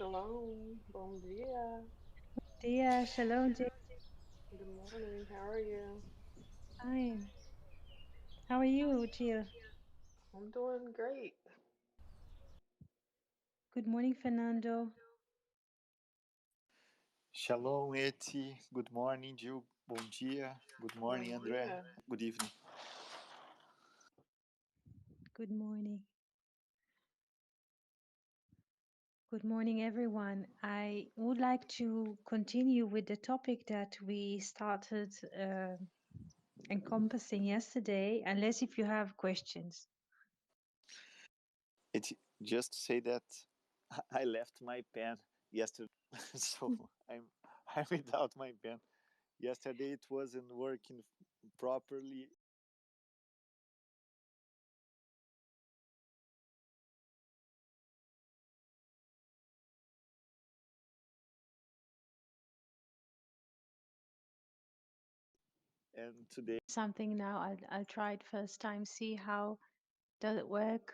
Shalom, bom dia. Dia, shalom, Jay. Good morning. How are you? Fine. How are you, Jill? I'm doing great. Good morning, Fernando. Shalom, Eti. Good morning, Gil. Bom dia. Good Bom morning, André. dia. Good evening. Good morning. Good morning, everyone. I would like to continue with the topic that we started encompassing yesterday, unless if you have questions. Eti, just to say that I left my pen yesterday, so I'm without my pen. Yesterday it wasn't working properly. And today Something now. I'll try it first time. See how does it work.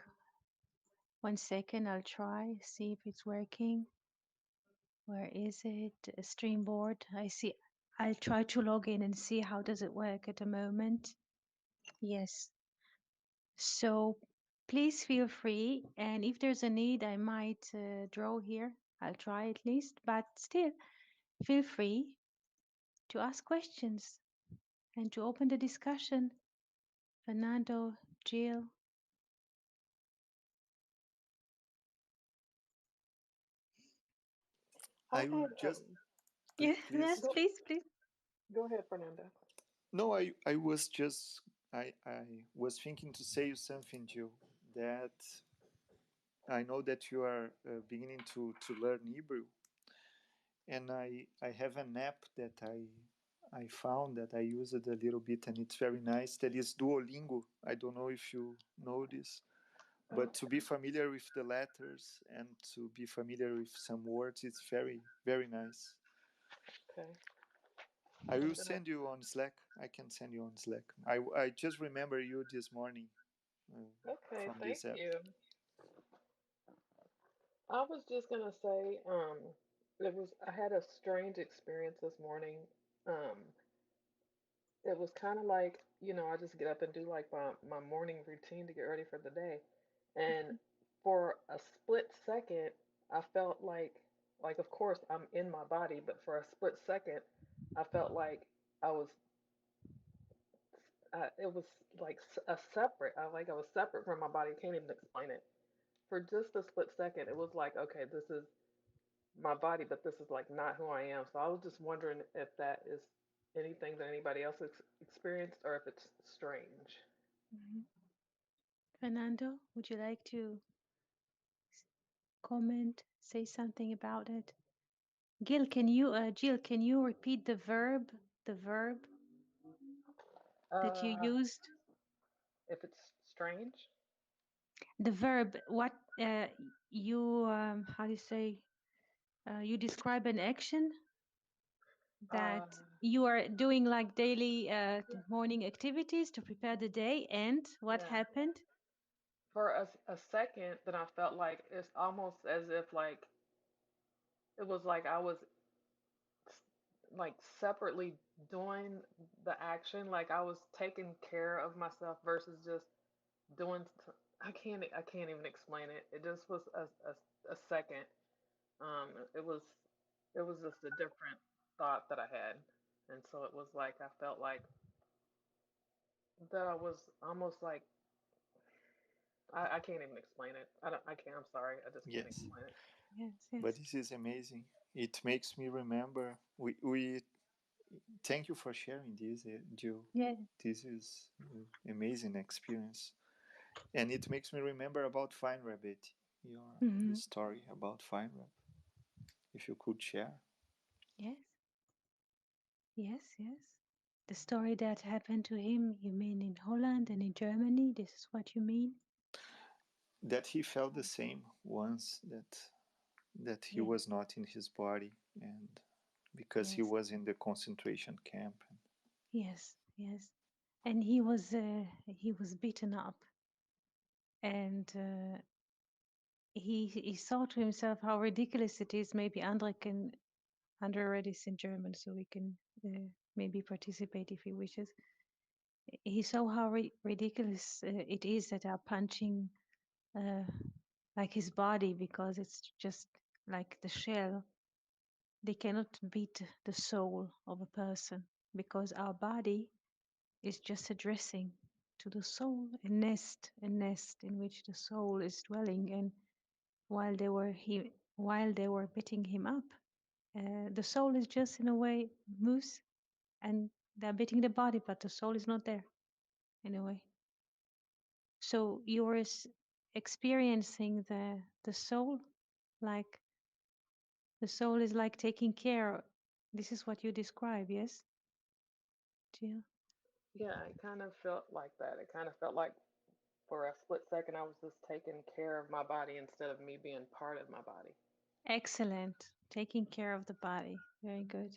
1 second. I'll try. See if it's working. Where is it? Streamboard. I see. I'll try to log in and see how does it work at the moment. Yes. So please feel free. And if there's a need, I might draw here. I'll try at least. But still, feel free to ask questions and to open the discussion. Fernando, Jill. I I had would just Yes, yes, please. go please, please. go ahead, Fernanda. No, I was just I was thinking to say you something, Gil, that I know that you are beginning to learn Hebrew, and I have an app that I found that I use it a little bit, and it's very nice. That is Duolingo. I don't know if you know this, but to be Okay. familiar with the letters and to be familiar with some words, it's very nice. Okay. I I'm will gonna. send you on Slack. I can send you on Slack. I just remember you this morning Okay. from Thank this app. you. I was just gonna say, it was. I had a strange experience this morning. Um, it was kind of like, I just get up and do like my morning routine to get ready for the day. And for a split second, I felt like of course I'm in my body, but for a split second, I felt like I was, it was like a separate, I was separate from my body. I can't even explain it. For just a split second, it was like, okay, this is my body, but this is like not who I am. So I was just wondering if that is anything that anybody else experienced or if it's strange. Mhm. Fernando, would you like to comment, say something about it? Jill, can you repeat the verb that you Uh, used? if it's strange, The verb, what you, how do you say, you describe an action uh, that you are doing like daily morning activities to prepare the day, and what yeah. happened? For a second, then I felt like it's almost as if like it was like I was like separately doing the action, like I was taking care of myself versus just doing. I can't even explain it. It just was a second. It was just a different thought that I had, and so it was like I felt like that I was almost like I can't even explain it. I can't. I'm sorry. I just can't Yes, explain it. Yes, but yes, this is amazing. It makes me remember. We thank you for sharing this, Jill. yeah. This is amazing experience, and it makes me remember about Fine Rabbit. Your the Hmm. story about Fine Rabbit. If you could share Yes, yes, yes. The story that happened to him, you mean in Holland and in Germany? This is what you mean? that he felt the same once that he Yeah, was not in his body and because he yes, was in the concentration camp. yes, yes. And he was beaten up, and he thought to himself how ridiculous it is. Maybe Andre read this in German, so we can maybe participate if he wishes. He saw how ridiculous it is that are punching uh, like his body because it's just like the shell. They cannot beat the soul of a person because our body is just addressing to the soul a nest in which the soul is dwelling. And while they were beating him up, the soul is just in a way moose, and they're beating the body, but the soul is not there in a way. So you're experiencing the soul, like the soul is like taking care. This is what you describe, yes, Jill? Yeah, it kind of felt like that. It kind of felt like for a split second I was just taking care of my body instead of me being part of my body. Excellent. Taking care of the body. Very good.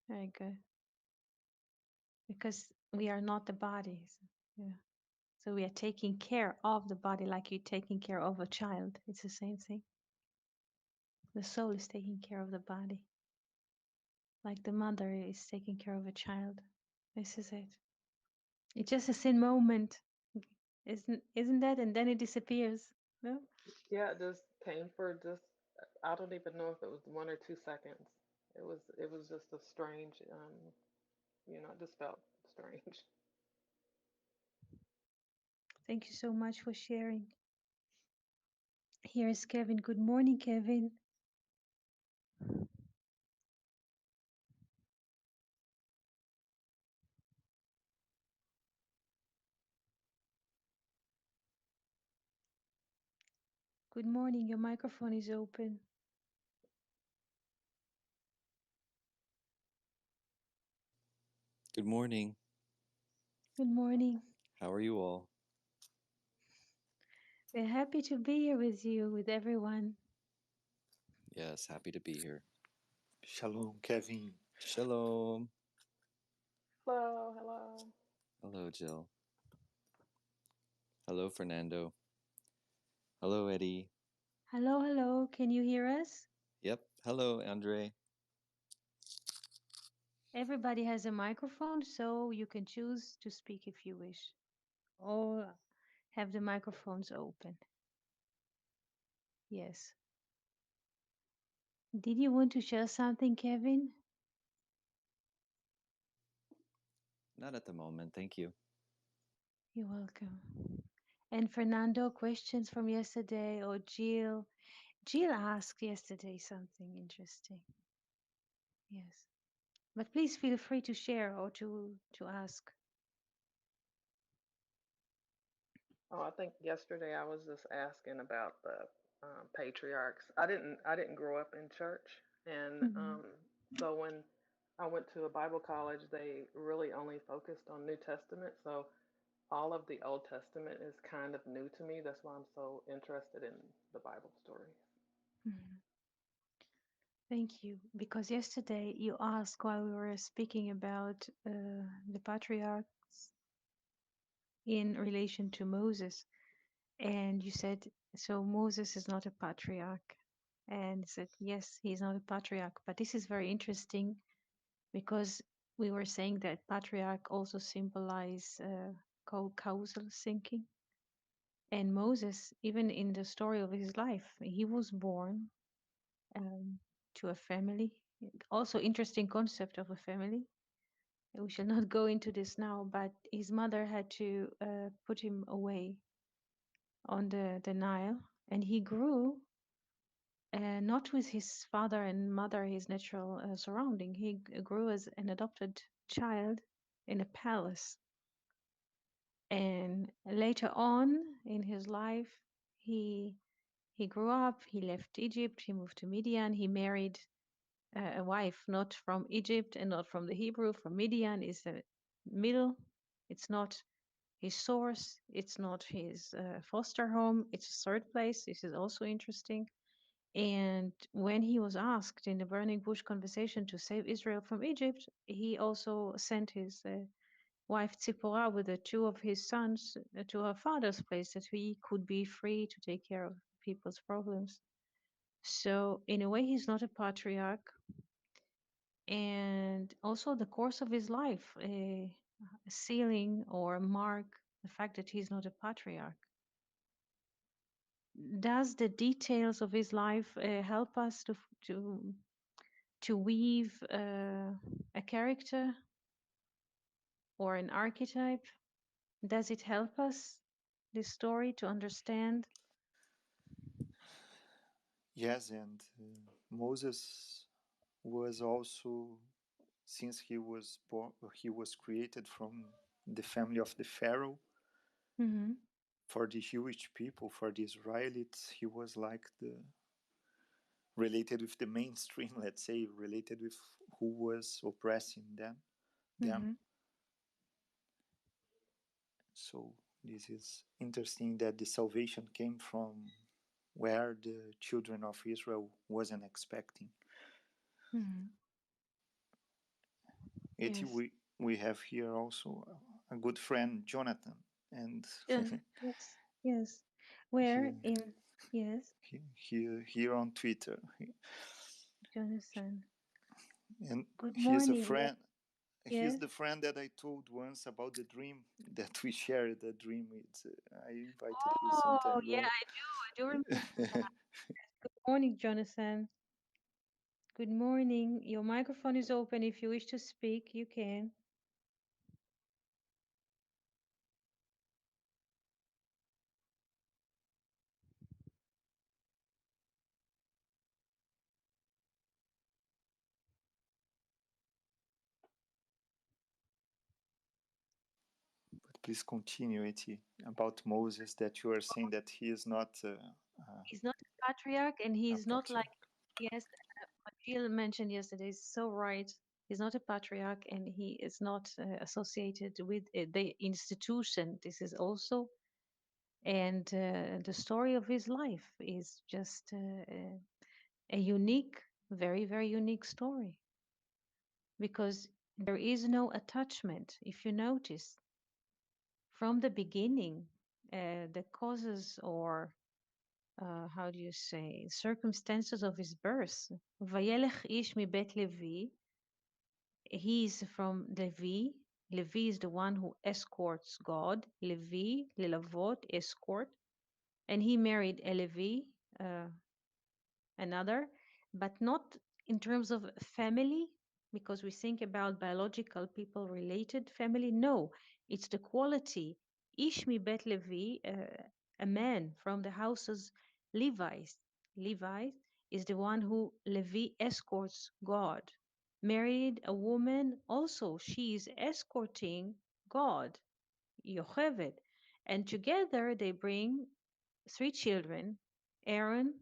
Very good. Because we are not the bodies. Yeah. So we are taking care of the body like you're taking care of a child. It's the same thing. The soul is taking care of the body, like the mother is taking care of a child. This is it. It's just a sin moment, isn't that? And then it disappears. No? Yeah, it just came for just I don't even know if it was 1 or 2 seconds. It was just a strange it just felt strange. Thank you so much for sharing. Here is Kevin. Good morning, Kevin. Good morning. Your microphone is open. Good morning. Good morning. How are you all? We're happy to be here with you, with everyone. Yes, happy to be here. Shalom, Kevin. Shalom. Hello, hello. Hello, Jill. Hello, Fernando. Hello, Eddie. Hello, hello. Can you hear us? Yep. Hello, Andre. Everybody has a microphone, so you can choose to speak if you wish. All have the microphones open. Yes. Did you want to share something, Kevin? Not at the moment, thank you. You're welcome. And Fernando, questions from yesterday, or Jill? Jill asked yesterday something interesting. Yes. But please feel free to share or to ask. Oh, I think yesterday I was just asking about the patriarchs. I didn't grow up in church, and Mhm. so when I went to a Bible college, they really only focused on New Testament. So all of the Old Testament is kind of new to me. That's why I'm so interested in the Bible stories. Mhm. Thank you. Because yesterday you asked while we were speaking about the patriarchs in relation to Moses, and you said, so Moses is not a patriarch. And I said, yes, he's not a patriarch. But this is very interesting because we were saying that patriarch also symbolize causal thinking. And Moses, even in the story of his life, he was born um, to a family. Also, interesting concept of a family. We shall not go into this now, but his mother had to put him away on the Nile, and he grew not with his father and mother, his natural surrounding. He grew as an adopted child in a palace. And later on in his life, he he grew up. He left Egypt. He moved to Midian. He married a wife not from Egypt and not from the Hebrew. From Midian is the middle. It's not his source. It's not his foster home. It's a third place. This is also interesting. And when he was asked in the burning bush conversation to save Israel from Egypt, he also sent wife Tzipporah with the two of his sons to her father's place, that he could be free to take care of people's problems. So in a way, he's not a patriarch, and also the course of his life, a sealing or a mark, the fact that he's not a patriarch. Does the details of his life help us to weave a character or an archetype? Does it help us, this story, to understand? Yes, and Moses was also, since he was born, he was created from the family of the Pharaoh. Mm-hmm. For the Jewish people, for the Israelites, he was like the related with the mainstream, let's say, related with who was oppressing them. Mm-hmm. So this is interesting that the salvation came from where the children of Israel wasn't expecting. Mm-hmm. Eti, Yes. we have here also a good friend, Jonathan, and Yes. Yes. Where he, in? Yes, here on Twitter. Jonathan. And Good he's a morning. Yes. friend. He's Yes. the friend that I told once about the dream that we shared. The dream. It's I invited you some time Oh, yeah, ago. I do remember that. Good morning, Jonathan. Good morning. Your microphone is open. If you wish to speak, you can. But please continue, Eti, about Moses, that you are saying that he is not He's not a patriarch, and a he's not like, patriarch. yes, what Jill mentioned yesterday is so right. He's not a patriarch, and he is not associated with the institution. This is also, and the story of his life is just a unique, very, very unique story, because there is no attachment. If you notice, from the beginning, the causes or how do you say, circumstances of his birth. Vayelech ish mibet Levi. He's from Levi. Levi is the one who escorts God. Levi, lelavot, escort. And he married a Levi, uh, another, but not in terms of family, because we think about biological people related family. No, it's the quality. Ishmi Bet Levi, a man from the houses Levi. Levi is the one who Levi escorts God. Married a woman, also she is escorting God, Yocheved. And together they bring three children, Aaron,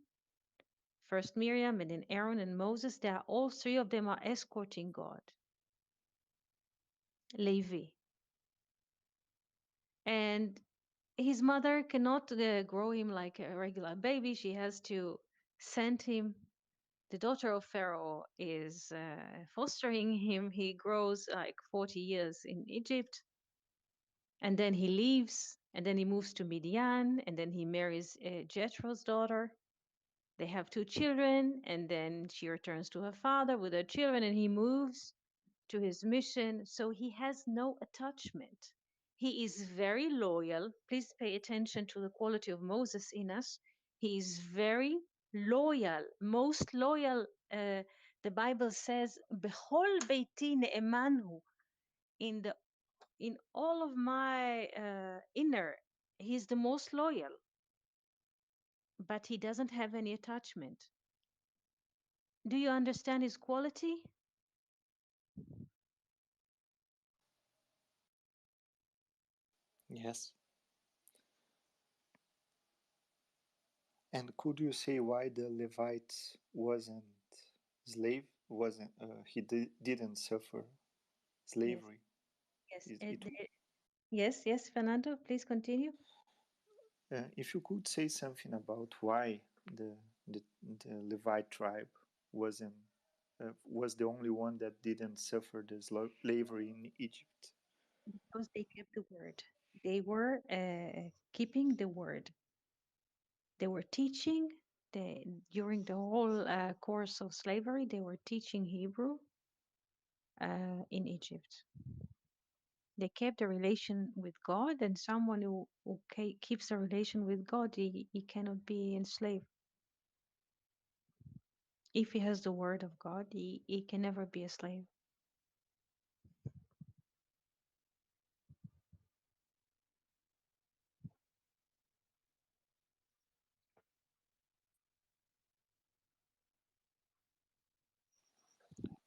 first Miriam and then Aaron and Moses. They are all three of them are escorting God. Levi. And his mother cannot grow him like a regular baby. She has to send him. The daughter of Pharaoh is fostering him. He grows like 40 years in Egypt. And then he leaves. And then he moves to Midian. And then he marries Jethro's daughter. They have two children. And then she returns to her father with her children. And he moves to his mission. So he has no attachment. He is very loyal. Please pay attention to the quality of Moses in us. He is very loyal, most loyal. The Bible says, "Bechol beiti ne'emanhu." In the in all of my inner, he's the most loyal, but he doesn't have any attachment. Do you understand his quality? Yes. And could you say why the Levites wasn't slave? Wasn't didn't suffer Yes, slavery? yes. It Yes, yes, Fernando, please continue. if you could say something about why the the, the Levite tribe was the only one that didn't suffer the slavery in Egypt. because they kept the word. They were keeping the word. They were teaching. During the whole course of slavery, they were teaching Hebrew in Egypt. They kept a relation with God, and someone who keeps a relation with God, he cannot be enslaved. If he has the word of God, he can never be a slave.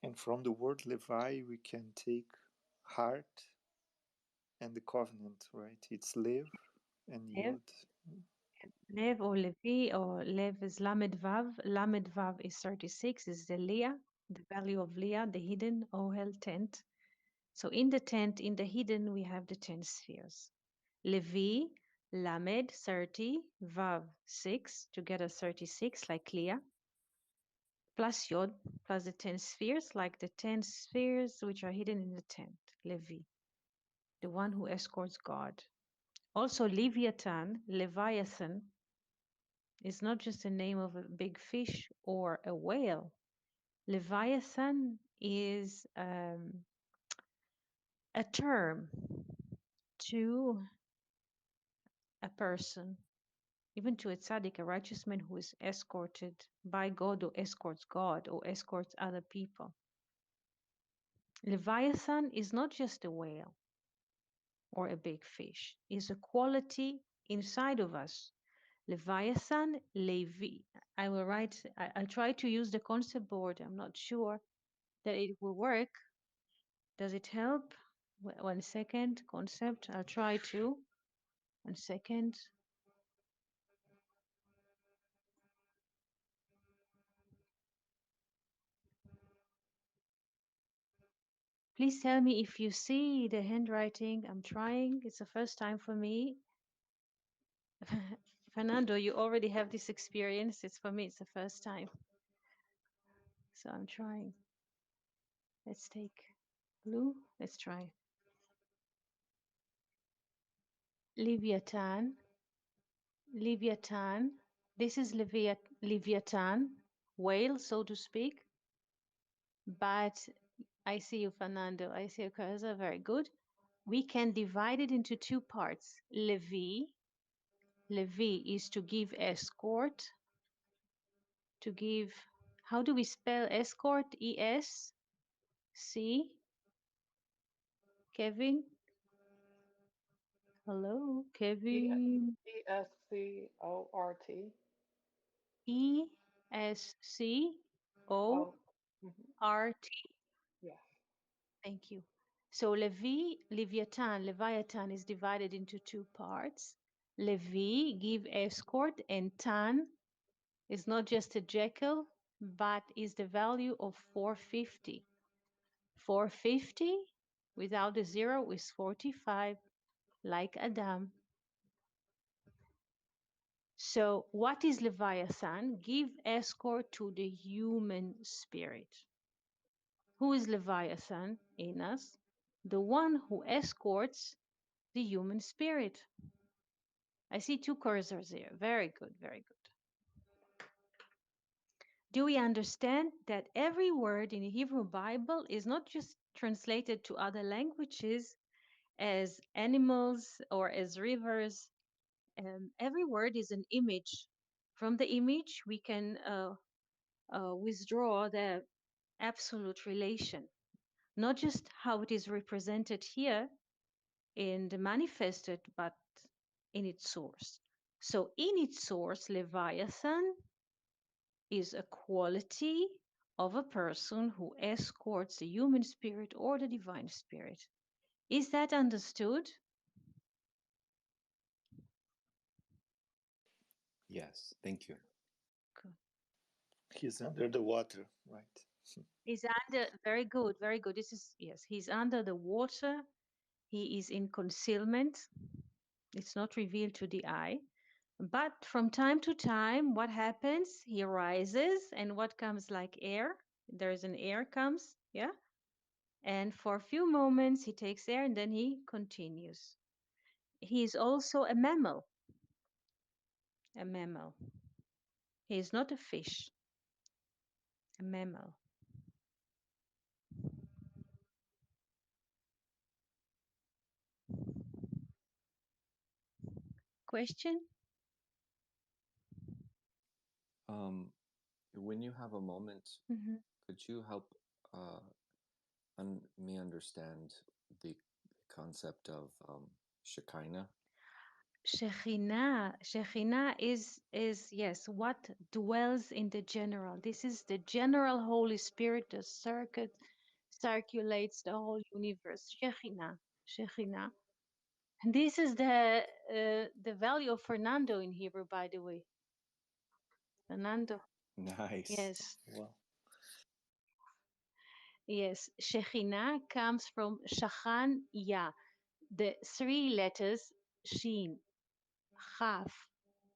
And from the word Levi, we can take heart and the covenant, right? It's Lev and Lev, Yud. Lev or Levi, or Lev is Lamed Vav. Lamed Vav is 36, is the Leah, the value of Leah, the hidden Ohel tent. So in the tent, in the hidden, we have the 10 spheres. Levi, Lamed, 30, Vav, 6, together 36, like Leah, plus Yod, plus the 10 spheres, like the 10 spheres which are hidden in the tent. Levi, the one who escorts God. Also, Leviathan, is not just the name of a big fish or a whale. Leviathan is a term to a person, even to a tzaddik, a righteous man who is escorted by God or escorts God or escorts other people. Leviathan is not just a whale or a big fish, it's a quality inside of us. Leviathan, Levi. I will write, I'll try to use the concept board. I'm not sure that it will work. Does it help? One second, concept. I'll try to. 1 second. Please tell me if you see the handwriting. I'm trying. It's the first time for me. Fernando, you already have this experience. It's for me, it's the first time. So I'm trying. Let's take blue. Let's try. Leviathan. Leviathan. This is Leviathan, whale, so to speak. But I see you, Fernando. I see your cursor. Very good. We can divide it into two parts. Levi. Levi is to give escort. To give, how do we spell escort? E-S-C. Kevin. Hello, E Kevin. ESCORT. Oh, mhm. E-S-C-O-R-T. Yes. Thank you. So Leviathan is divided into two parts. Levi, give escort, and Tan is not just a jackal, but is the value of 450. 450 without a zero is 45, like Adam. So what is Leviathan? Give escort to the human spirit. Who is Leviathan in us? The one who escorts the human spirit. I see two cursors here. Very good, very good. Do we understand that every word in the Hebrew Bible is not just translated to other languages as animals or as rivers? Every word is an image. From the image, we can withdraw the absolute relation, not just how it is represented here in the manifested, but in its source. So in its source, Leviathan is a quality of a person who escorts the human spirit or the divine spirit. Is that understood? Yes, thank you. Good. He's under the water, right? He's under, very good, very good. This is, yes, he's under the water. He is in concealment. It's not revealed to the eye. But from time to time, what happens? He rises, and what comes like air? There's an air comes, yeah? And for a few moments he takes air and then he continues. He is also a mammal. A mammal. He is not a fish. A mammal. Question? When you have a moment, Mm-hmm. could you help uh, me understand the concept of Shekinah? Shekhinah is yes, what dwells in the general. This is the general Holy Spirit, the circulates the whole universe. Shekhinah. And this is the value of Fernando in Hebrew, by the way. Fernando. Nice. Yes. Well, Yes. Shekhinah comes from Shachan Ya. The three letters Shin, Chaf,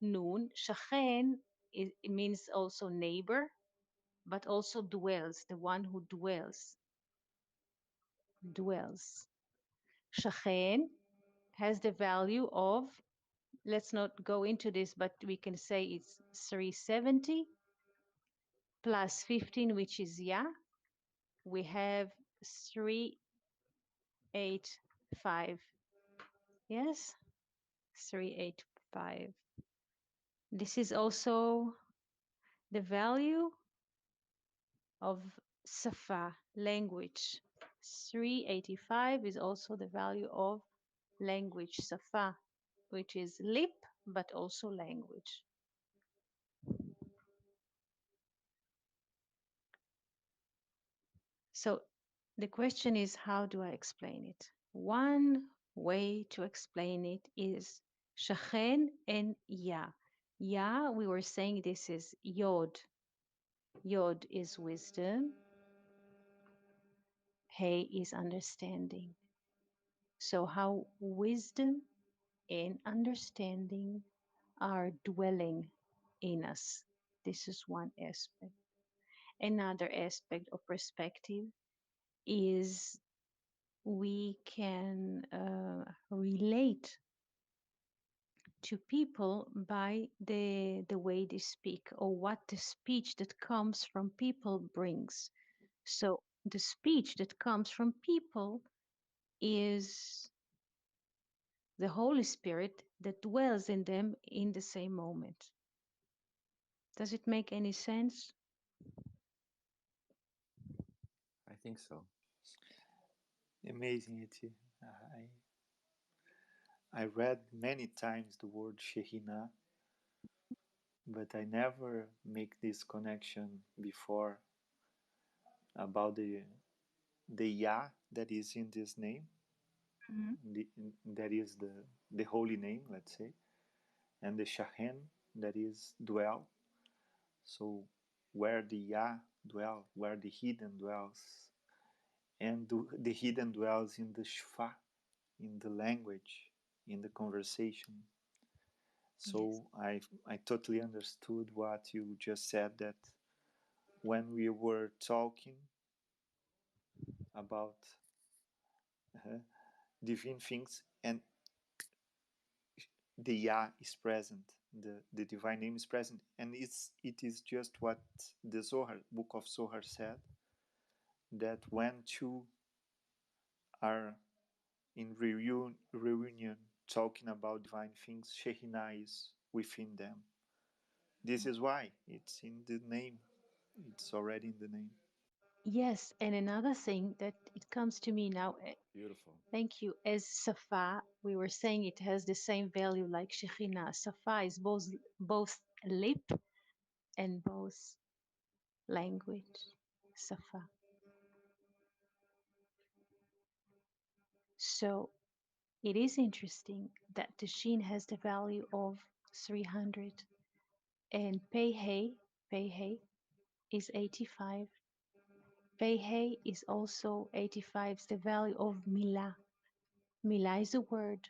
Nun. Shachen it means also neighbor, but also dwells, the one who dwells. Dwells. Shachen has the value of, let's not go into this, but we can say it's 370 plus 15, which is Ya. We have 385. Yes, 385. This is also the value of Safa, language. 385 is also the value of language, Safa, which is lip, but also language. So the question is, how do I explain it? One way to explain it is Shachen and Ya. Ya, we were saying this is Yod. Yod is wisdom. He is understanding. So how wisdom and understanding are dwelling in us. This is one aspect. Another aspect of perspective is we can relate to people by the way they speak or what the speech that comes from people brings. So the speech that comes from people is the Holy Spirit that dwells in them in the same moment. Does it make any sense? I think so. amazing, Eti. I read many times the word Shekhinah, but I never make this connection before about the Yah that is in this name, Mhm. the, that is the holy name, let's say, and the Shahen that is dwell. So where the Yah dwell, where the hidden dwells, and the hidden dwells in the Shfa, in the language, in the conversation. Yes. So I totally understood what you just said, that when we were talking about uh, divine things, and the Yah is present, the divine name is present, and it is just what the Zohar, book of Zohar said, that when two are in reunion talking about divine things, Shekhinah is within them. This is why it's in the name. It's already in the name. Yes, and another thing that it comes to me now, Beautiful. thank you, as Safa, we were saying it has the same value like Shekhinah. Safa is both lip and both language. Safa. So it is interesting that the Shin has the value of 300 and Pei is 85. Pei is also 85, is the value of Milah. Milah is a word.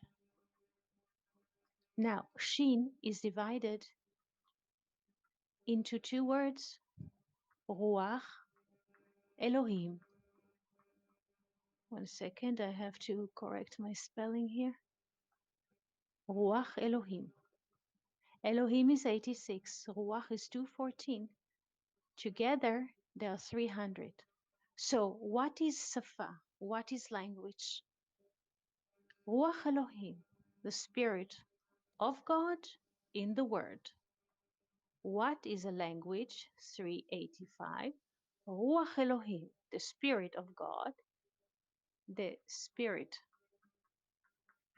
Now, Shin is divided into two words, Ruach, Elohim. 1 second, I have to correct my spelling here. Ruach Elohim. Elohim is 86, Ruach is 214. Together, there are 300. So, what is Safa? What is language? Ruach Elohim, the Spirit of God in the Word. What is a language? 385. Ruach Elohim, the Spirit of God, the Spirit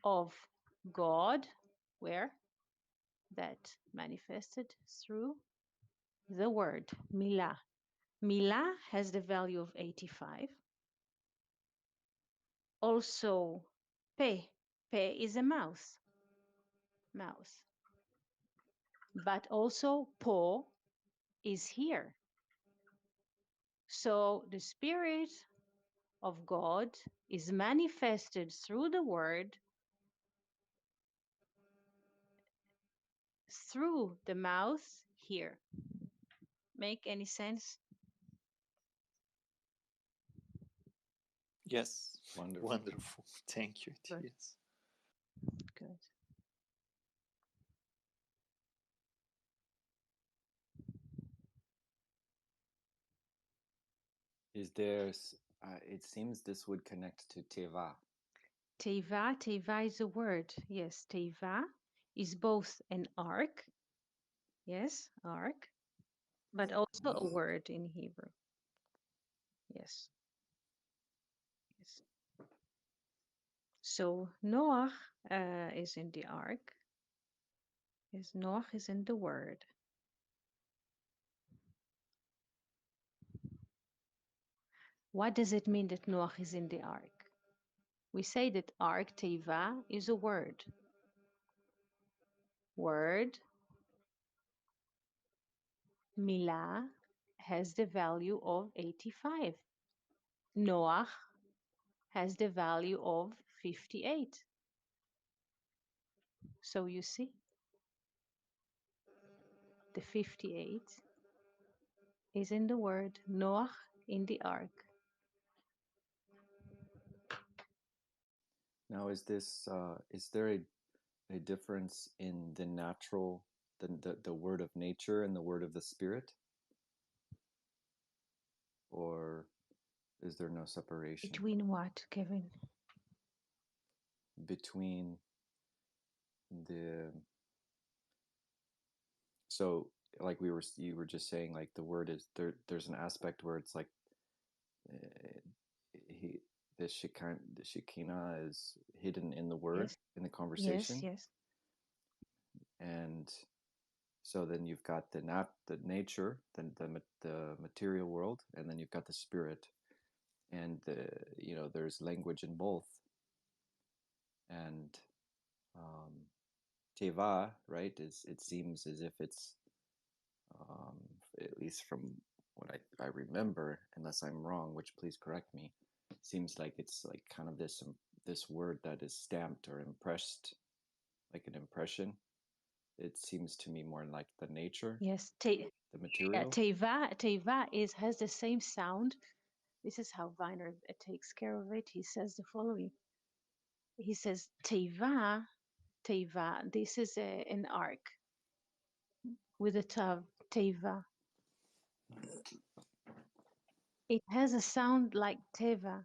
of God, where? That manifested through the word, Milah. Milah has the value of 85. Also, Pe. Pe is a mouse. Mouse. But also, Po is here. So the Spirit of God is manifested through the word, through the mouth here. Make any sense? Yes. Wonderful. Wonderful. Thank you. Good. Yes. Good. Is there, it seems this would connect to Teva. Teva, Teva is a word. Yes, Teva is both an ark, yes, ark, but also a word in Hebrew. Yes, yes. So Noah is in the ark. Yes, Noah is in the word. What does it mean that Noah is in the ark? We say that ark, Teva, is a word. Word, Milah, has the value of 85. Noah has the value of 58. So you see, the 58 is in the word Noah in the ark. Now, is there a difference in the natural, the word of nature and the word of the spirit? Or is there no separation Between what, Kevin? between the, so like you were just saying, like the word is there's an aspect where it's like he the Shekinah is hidden in the word, Yes, in the yes, conversation. yes. And so then you've got the nature, the material world, and then you've got the spirit, and there's language in both. And teva, right, is, it seems as if it's, at least from what I remember, unless I'm wrong, which please correct me, seems like it's like kind of this word that is stamped or impressed, like an impression. It seems to me more like the nature, Yes, the material. Teva has the same sound. This is how Viner takes care of it. He says the following. He says, Teva, this is an ark with a tav, Teva. It has a sound like Teva.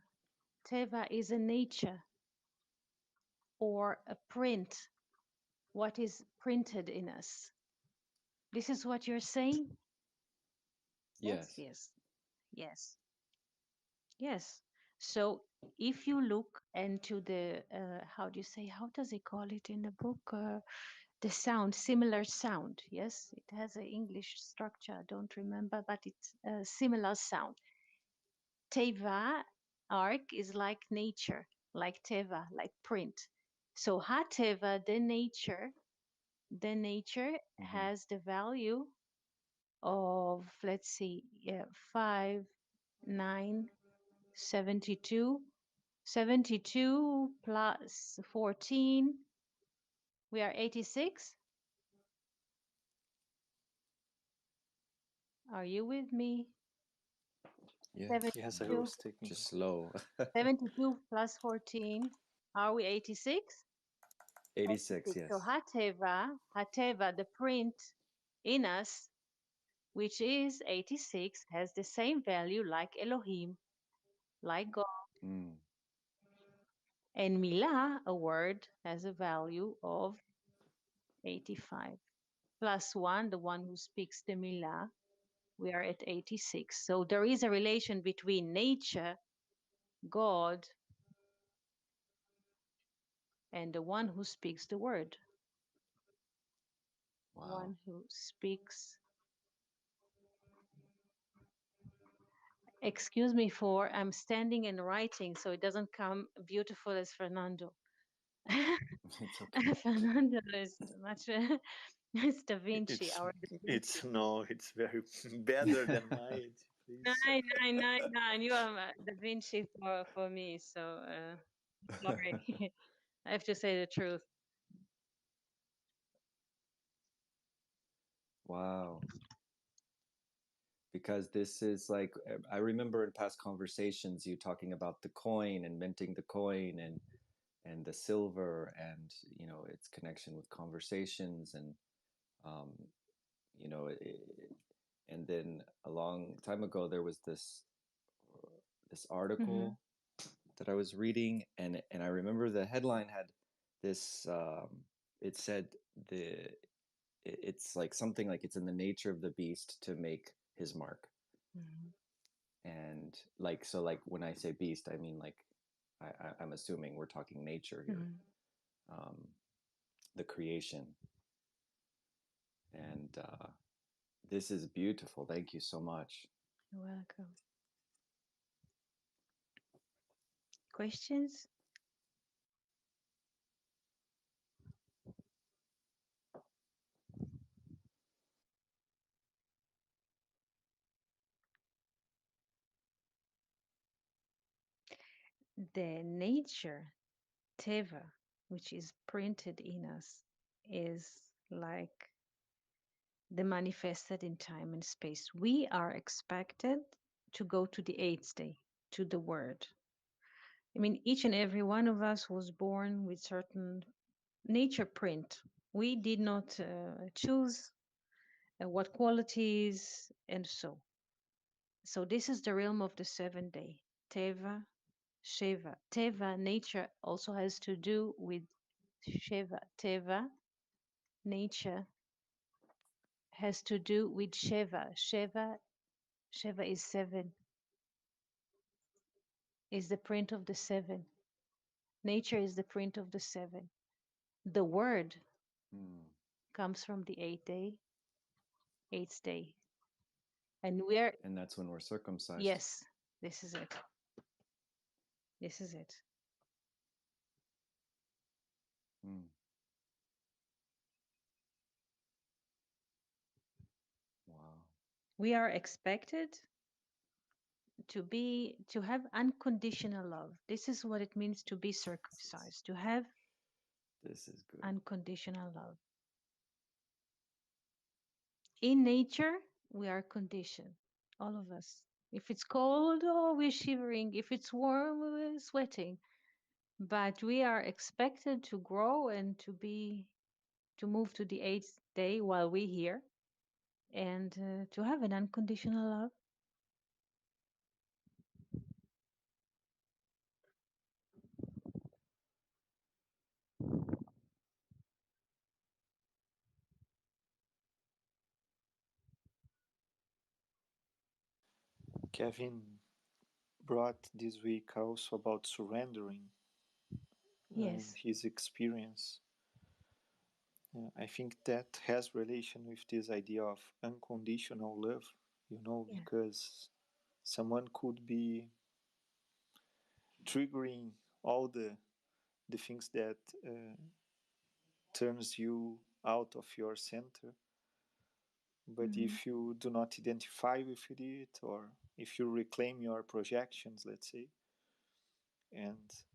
Teva is a nature or a print, what is printed in us. This is what you're saying? Yes, Yes. yes, yes, yes. So if you look into the, how do you say, how does he call it in the book? The sound, similar sound. Yes, it has an English structure, I don't remember, but it's a similar sound. Teva, arc, is like nature, like Teva, like print. So HaTeva, the nature has the value of, let's see, 5, 9, 72, 72 plus 14, we are 86. Are you with me? Yeah, Yes, I 72, was taking. just slow. 72 plus 14. Are we 86? 86, 86. So yes. Hateva, the print in us, which is 86, has the same value like Elohim, like God. Mm, And Milah, a word, has a value of 85. Plus 1, the one who speaks the Milah, we are at 86. So there is a relation between nature, God, and the one who speaks the word. wow. One who speaks. Excuse me for I'm standing and writing, so it doesn't come beautiful as Fernando. It's okay. Fernando is much. It's Da Vinci, It's our Da it's Vinci. no, it's very better than mine, please. Nine, nine, nine, nine. You are Da Vinci for me, so sorry. I have to say the truth. Wow. Because this is like, I remember in past conversations you talking about the coin and minting the coin and the silver and, you know, its connection with conversations and, um, you know, and then a long time ago there was this Hmm. article that I was reading, and I remember the headline had this. It said the it's like something like it's in the nature of the beast to make his mark, Hmm. and like so like when I say beast, I mean like I'm assuming we're talking nature here, Hmm. um, the creation, and this is beautiful. Thank you so much. You're welcome. Questions? The nature, Teva, which is printed in us, is like the manifested in time and space. We are expected to go to the eighth day, to the word. I mean, each and every one of us was born with certain nature print. We did not choose what qualities and so. So this is the realm of the 7 day. Teva, Sheva. Teva, nature, also has to do with Sheva. Teva, nature, has to do with Sheva. Sheva is 7, is the print of the 7. Nature is the print of the 7. The word Mm. comes from the 8th day. And we're, And that's when we're circumcised. yes, this is it. This is it. Mm. Wow. We are expected to have unconditional love. This is what it means to be circumcised, to have This is good. unconditional love. In nature, we are conditioned, all of us. If it's cold, oh, we're shivering. If it's warm, we're sweating. But we are expected to grow and to move to the 8th day while we're here and to have an unconditional love. Kevin brought this week also about surrendering, Yes. his experience. I think that has relation with this idea of unconditional love, Yeah. because someone could be triggering all the things that turns you out of your center. But Hmm. if you do not identify with it, or if you reclaim your projections, let's say, and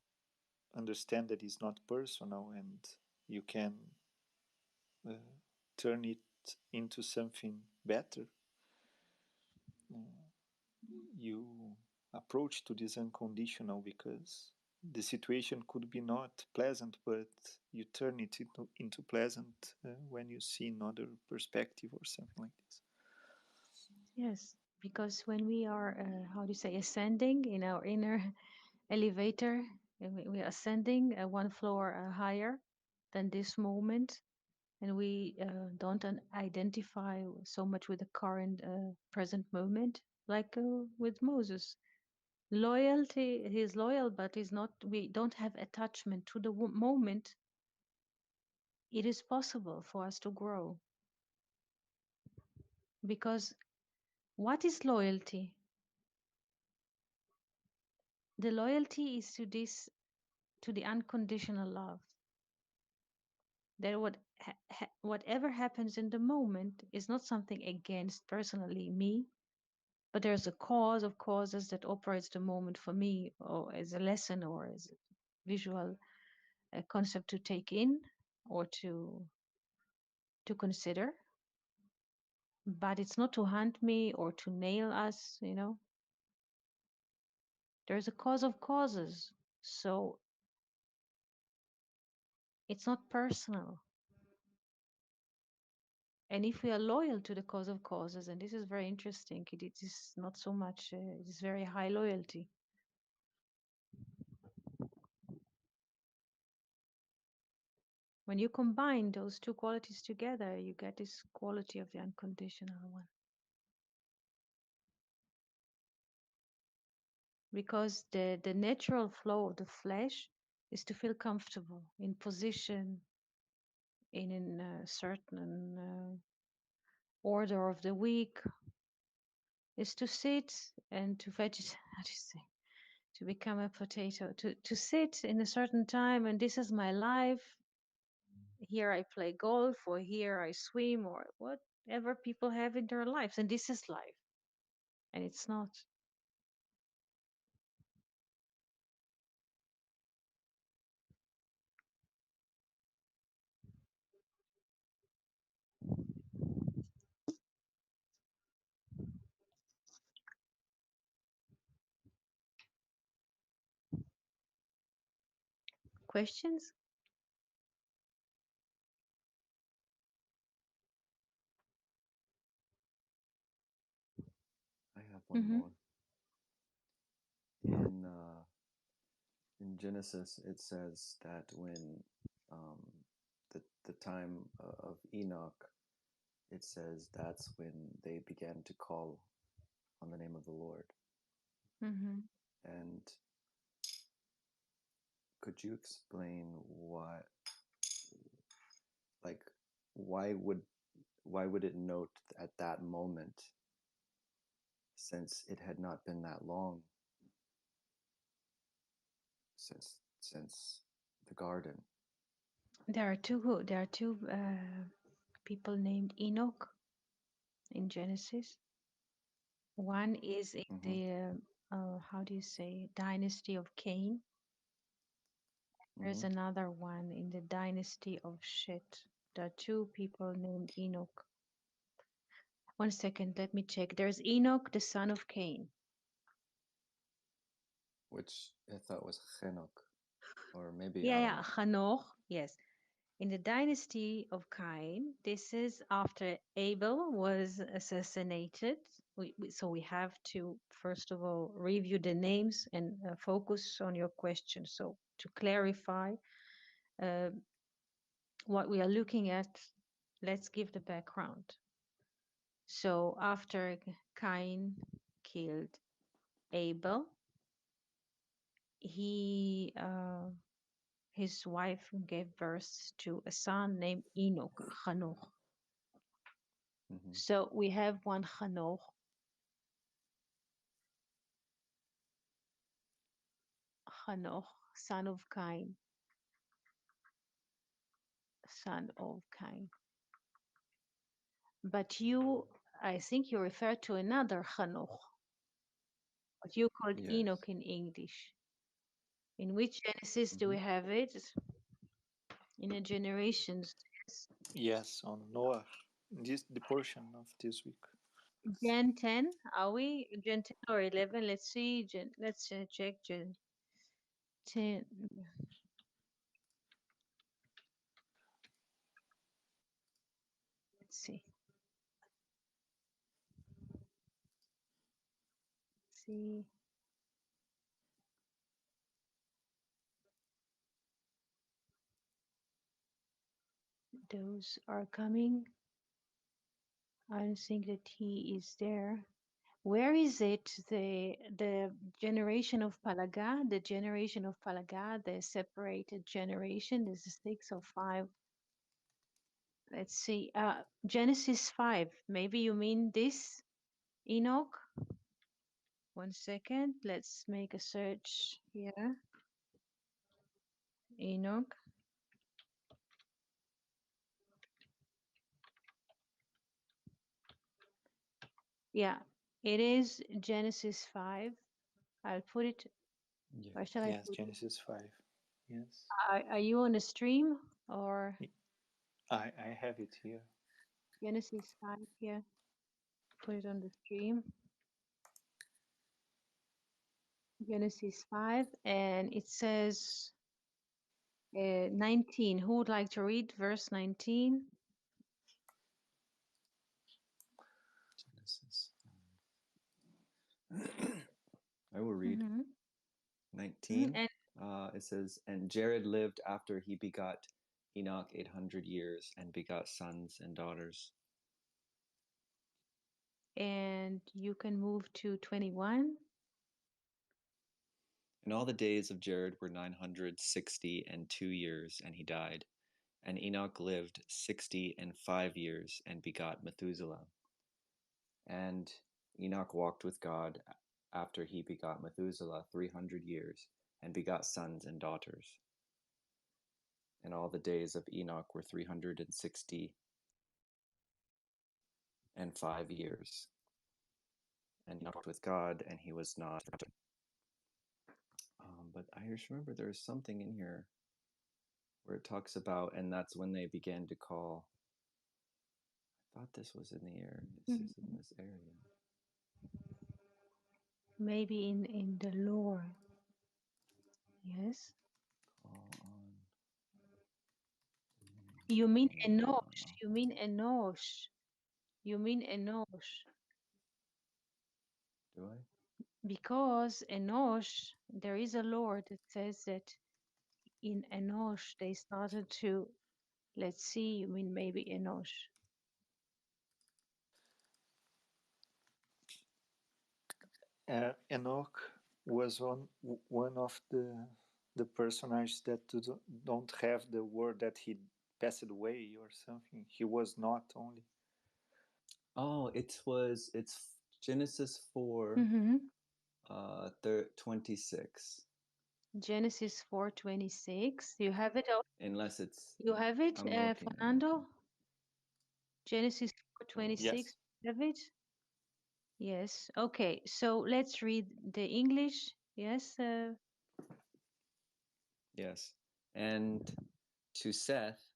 understand that it's not personal, and you can uh, turn it into something better, you approach to this unconditional, because the situation could be not pleasant, but you turn it into pleasant when you see another perspective or something like this. Yes, because when we are, how do you say, ascending in our inner elevator, and we are ascending one floor higher than this moment, and we don't identify so much with the current present moment, like with Moses. Loyalty, he's loyal, but he's not. We don't have attachment to the moment. It is possible for us to grow, because what is loyalty? The loyalty is to this, to the unconditional love. That whatever happens in the moment is not something against personally me, but there's a cause of causes that operates the moment for me, or as a lesson, or as a visual concept to take in, or to consider. But it's not to hunt me or to nail us, you know. There's a cause of causes, so it's not personal. And if we are loyal to the cause of causes, and this is very interesting, it is not so much, it is very high loyalty. When you combine those two qualities together, you get this quality of the unconditional one. Because the natural flow of the flesh is to feel comfortable in position, in a certain order of the week, is to sit and to vegetate, how do you say, to become a potato, to sit in a certain time, and this is my life. Here I play golf, or here I swim, or whatever people have in their lives, and this is life. And it's not. Questions? I have one Mm-hmm. more. In in Genesis, it says that when the time of Enoch, it says that's when they began to call on the name of the Lord. Mm-hmm. And could you explain what, like, why would why would it note at that moment, since it had not been that long since the garden? There are two people named Enoch in Genesis. One is in Mm-hmm. the how do you say, dynasty of Cain. Mm-hmm. There's another one in the dynasty of Shet. There are two people named Enoch. One second, let me check. There's Enoch, the son of Cain. Which I thought was Henoch, or maybe Yeah, I don't yeah, know. Hanoch. Yes. In the dynasty of Cain, this is after Abel was assassinated. So we have to, first of all, review the names and focus on your question. So to clarify uh, what we are looking at, let's give the background. So after Cain killed Abel, he his wife gave birth to a son named Enoch, Hanoch. Mm-hmm. So we have one Hanoch, Hanoch, son of Cain, son of Cain. But you, I think you refer to another Hanoch, what you called Yes. Enoch in English. In which Genesis do Mm-hmm. we have it? In the generations. Yes. Yes, on Noah. This the portion of this week. Gen 10, are we? Gen 10 or 11? Let's see. Let's check Gen 10. Let's see. See, those are coming. I don't think that he is there. Where is it? The generation of Palaga, the generation of Palaga, the separated generation. This is 6 or 5. Let's see. Genesis 5. Maybe you mean this, Enoch? One second. Let's make a search here. Enoch. Yeah, it is Genesis 5. I'll put it. Yeah. Where shall I Yes, put it? Genesis 5. Yes. Are you on the stream or I have it here. Genesis 5 here? Put it on the stream. Genesis 5, and it says 19. Who would like to read verse 19? Genesis. I will read Mm-hmm. 19. And It says, "And Jared lived after he begot Enoch 800 years and begot sons and daughters." you can move to 21. And all the days of Jared were 962 and he died. And Enoch lived 65 years and begot Methuselah. And Enoch walked with God after he begot Methuselah 300 years and begot sons and daughters. And all the days of Enoch were 365 years. And Enoch walked with God, and he was not. But I just remember there's something in here where it talks about, and that's when they began to call. I thought this was in the air. This Mhm. is in this area. Maybe in the lore. Yes. Call on. You mean No, no, no, Enosh. no. You mean Enosh. You mean Enosh. Do I? Because Enosh, there is a lore that says that in Enosh they started to, let's see, you mean maybe Enosh. Enoch was one of the personages that don't have the word that he passed away or something. He was not only. Oh, it's Genesis 4, Mm-hmm. 26. Genesis 4:26. You have it? Unless it's, You have it, I'm looking, I'm Fernando? looking. Genesis Oh, 4:26. Yes. Have it? Yes. Okay. So let's read the English. Yes. yes. And to Seth,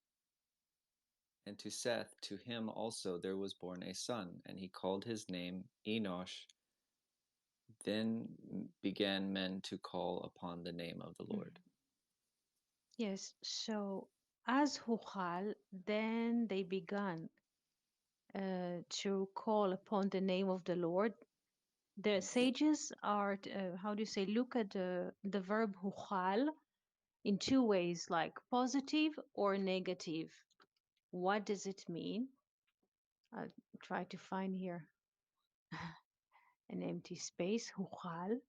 to him also there was born a son, and he called his name Enosh. Then began men to call upon the name of the Mm. Lord. Yes. So as Huchal, then they began to call upon the name of the Lord. The sages are, how do you say, look at the verb Huchal in two ways, like positive or negative. What does it mean? I'll try to find here an empty space. Huchal,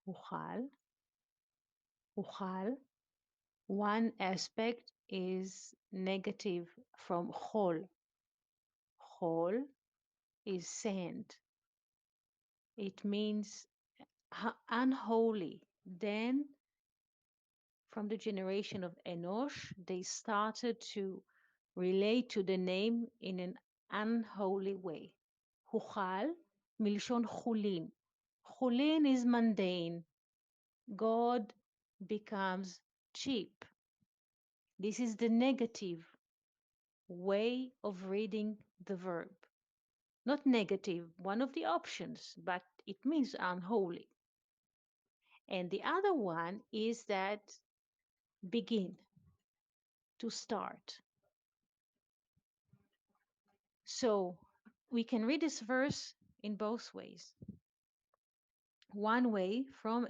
huchal, huchal. One aspect is negative from chol. Chol is sand. It means unholy. Then, from the generation of Enosh, they started to relate to the name in an unholy way. Huchal, milshon chulin. Chulin is mundane. God becomes cheap. This is the negative way of reading the verb. not negative, one of the options, but it means unholy. And the other one is that begin, to start. So we can read this verse in both ways. One way, from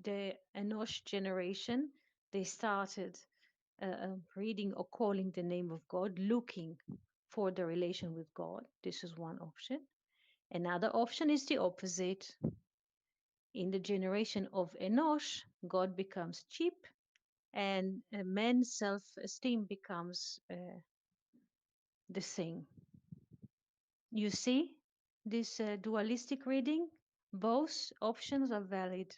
the Enosh generation, they started reading or calling the name of God, looking for the relation with God. This is one option. Another option is the opposite. In the generation of Enosh, God becomes cheap and man's self esteem becomes the thing. You see this dualistic reading? Both options are valid.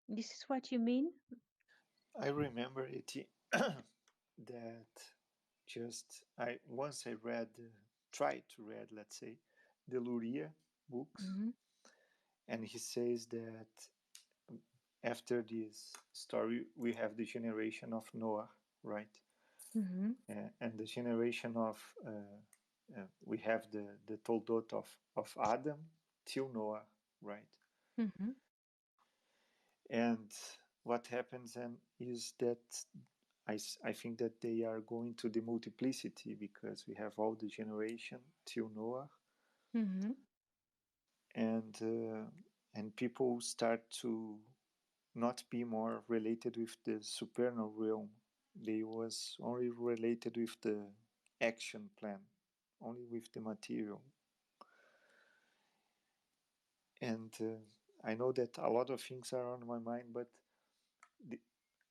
This is what you mean? I remember it that just I once I read, tried to read, let's say, the Luria books, Mm-hmm. and he says that after this story we have the generation of Noah, right? Mm-hmm. And the generation of we have the Toldot of Adam till Noah, right? Mm-hmm. And what happens then is that I think that they are going to the multiplicity because we have all the generation till Noah, Mm-hmm. and and people start to not be more related with the supernal realm. They was only related with the action plan, only with the material. And I know that a lot of things are on my mind, but the,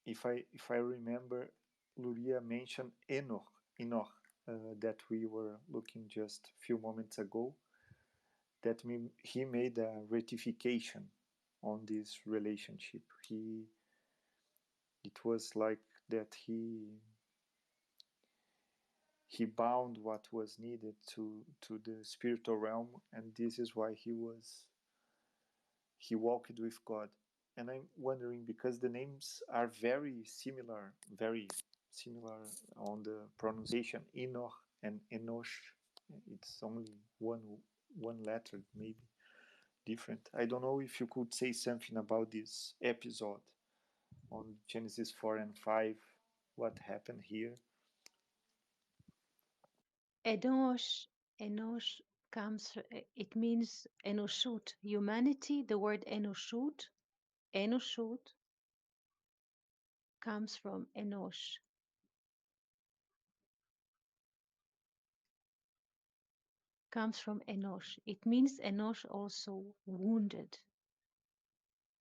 if I remember, Luria mentioned Enoch, that we were looking just a few moments ago. That he made a rectification on this relationship. It was like that he bound what was needed to the spiritual realm, and this is why he walked with God. And I'm wondering, because the names are very similar on the pronunciation, Enoch and Enosh. It's only one letter, maybe different. I don't know if you could say something about this episode on Genesis 4 and 5, what happened here. Enosh, Enosh comes, it means Enoshut, humanity. The word Enoshut comes from Enosh. Comes from Enosh. It means Enosh also wounded.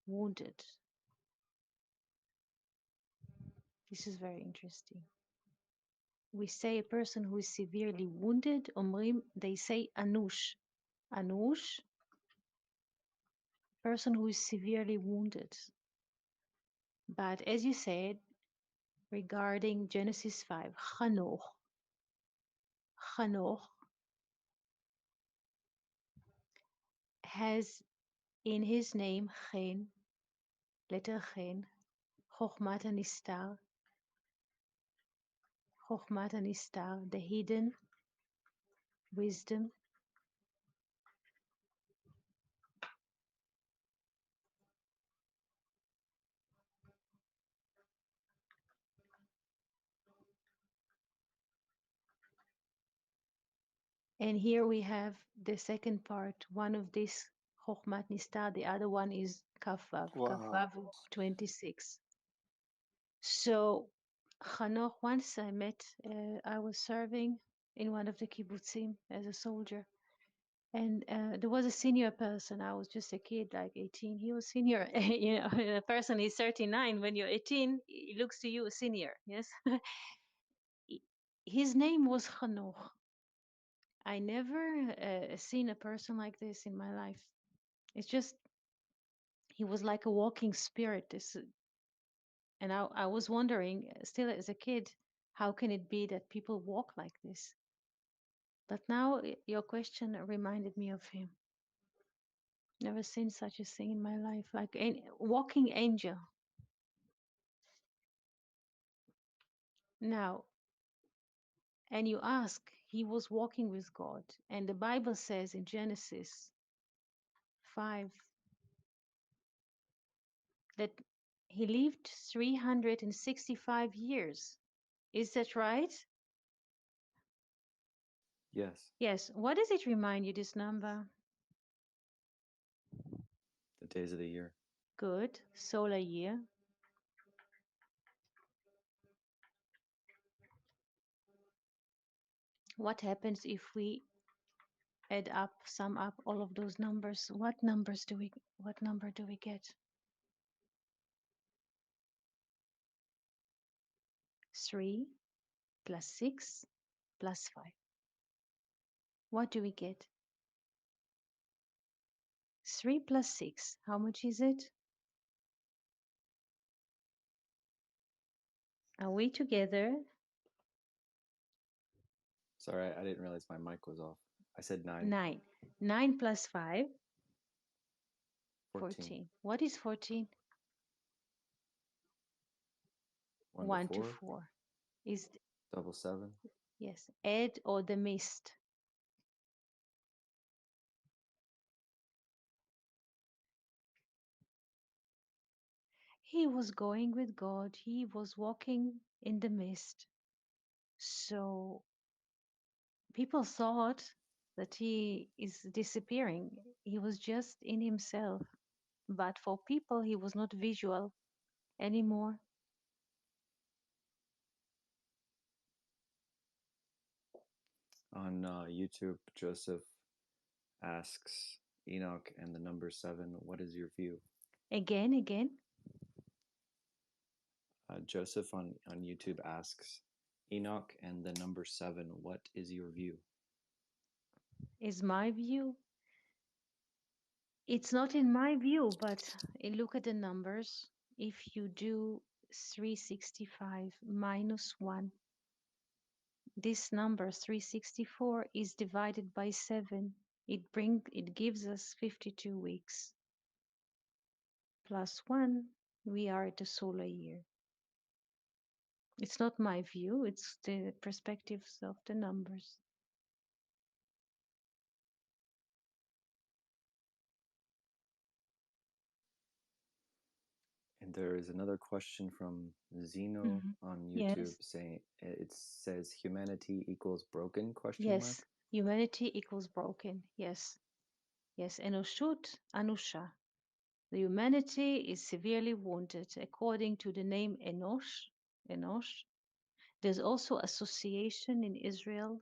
Wounded. This is very interesting. We say a person who is severely wounded, Omrim, they say Anush. Anush, person who is severely wounded. But as you said, regarding Genesis 5, Chanoch has in his name Chen, letter Chen, Chochmat Anistar, Chochmat Anistar, the hidden wisdom. And here we have the second part. One of this Chochmat Nistar, the other one is Kafvav, Wow. Kafvav 26. So Hanoch, once I met, I was serving in one of the kibbutzim as a soldier. And there was a senior person. I was just a kid, like 18. He was senior. You know, a person is 39. When you're 18, he looks to you a senior. Yes. His name was Hanoch. I never seen a person like this in my life. It's just he was like a walking spirit. And I was wondering, still as a kid, how can it be that people walk like this? But now your question reminded me of him. Never seen such a thing in my life, like a walking angel. Now, And you ask, he was walking with God. And the Bible says in Genesis 5 that he lived 365 years. Is that right? Yes, Yes. What does it remind you, this number? the days of the year. Good. Solar year. What happens if we add up, sum up all of those numbers? What number do we get? 3 plus 6 plus 5. What do we get? 3 plus 6. How much is it? Are we together? Sorry, I didn't realize my mic was off. I said 9, 9. 9 plus 5, 14. 14. What is 14? 1 to 1 to 4, 4. Is double 7. yes, Ed or the mist. He was going with God. He was walking in the mist. So people thought that he is disappearing. He was just in himself. But for people, he was not visual anymore. On YouTube, Joseph asks Enoch and the number 7, what is your view? Again, Joseph on YouTube asks Enoch and the number 7, what is your view? is my view. It's not in my view, but look at the numbers. If you do 365 minus 1, this number 364 is divided by 7. It gives us 52 weeks. Plus 1, we are at a solar year. It's not my view, it's the perspectives of the numbers. And there is another question from Zeno Mhm. on YouTube Yes, saying it says humanity equals broken question yes. mark. Humanity equals broken. Yes, yes. Enoshut, Anusha. The humanity is severely wounded. According to the name Enosh, Enosh, there's also association in Israel,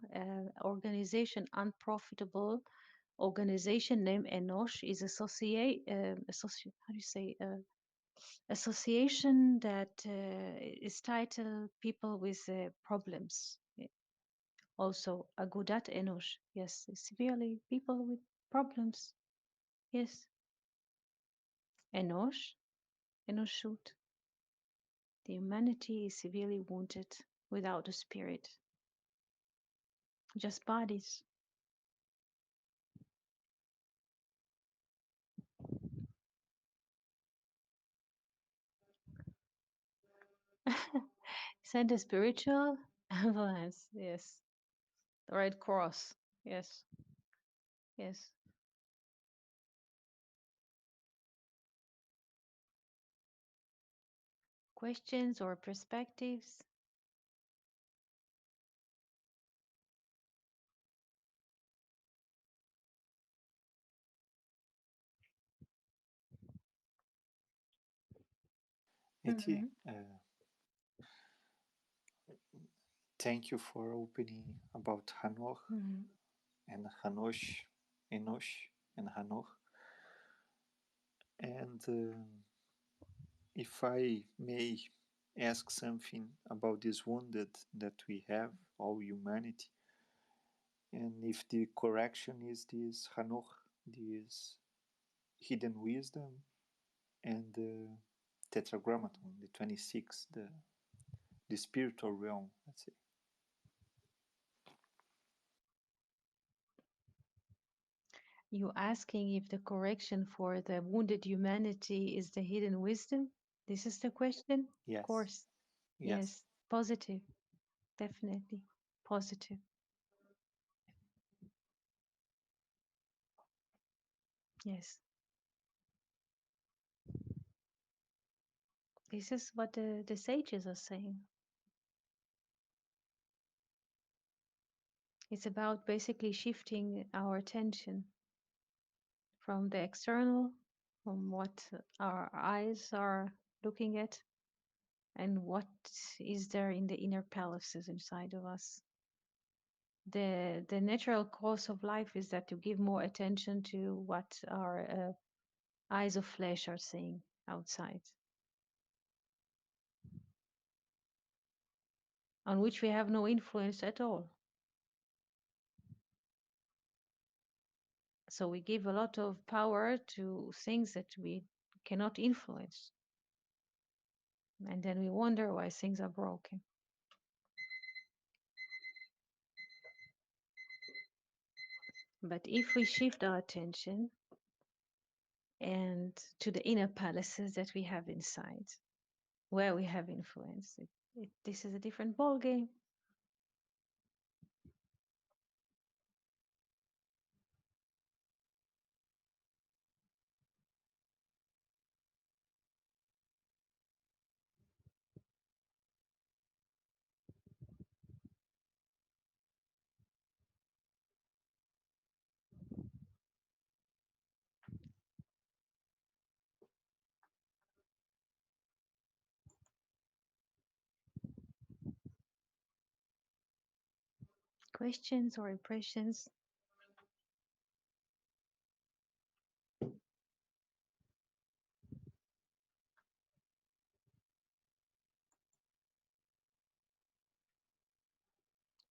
organization unprofitable organization named Enosh is how do you say association that is titled people with problems. Also Agudat Enosh, yes, severely people with problems. Yes, Enosh, Enoshut. The humanity is severely wounded without a spirit, just bodies. Send a spiritual ambulance. Yes, the Red Cross. Yes, yes. Questions or perspectives? Eti, Mm-hmm. thank you for opening about Hanoch Mm-hmm. and Hanosh, Enosh and Hanoch. And if I may ask something about this wounded that we have, all humanity, and if the correction is this Hanoch, this hidden wisdom, and the Tetragrammaton, the 26, the spiritual realm, let's say. You asking if the correction for the wounded humanity is the hidden wisdom? This is the question? Of Yes, course. yes. Yes. Positive. Definitely. positive. Yes, this is what the sages are saying. It's about basically shifting our attention from the external, from what our eyes are looking at, and what is there in the inner palaces inside of us. The natural course of life is that to give more attention to what our eyes of flesh are seeing outside, on which we have no influence at all. So we give a lot of power to things that we cannot influence. And then we wonder why things are broken. But if we shift our attention and to the inner palaces that we have inside, where we have influence, this is a different ball game. Questions or impressions?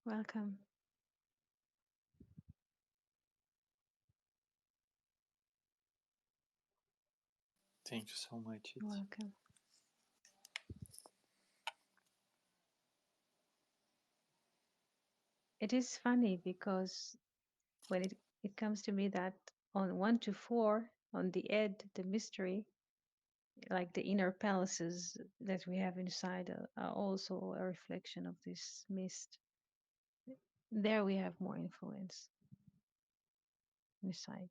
Welcome. Thank you so much. Welcome. It is funny because when it comes to me that on 1 to 4, on the ed, the mystery, like the inner palaces that we have inside are also a reflection of this mist. There we have more influence inside.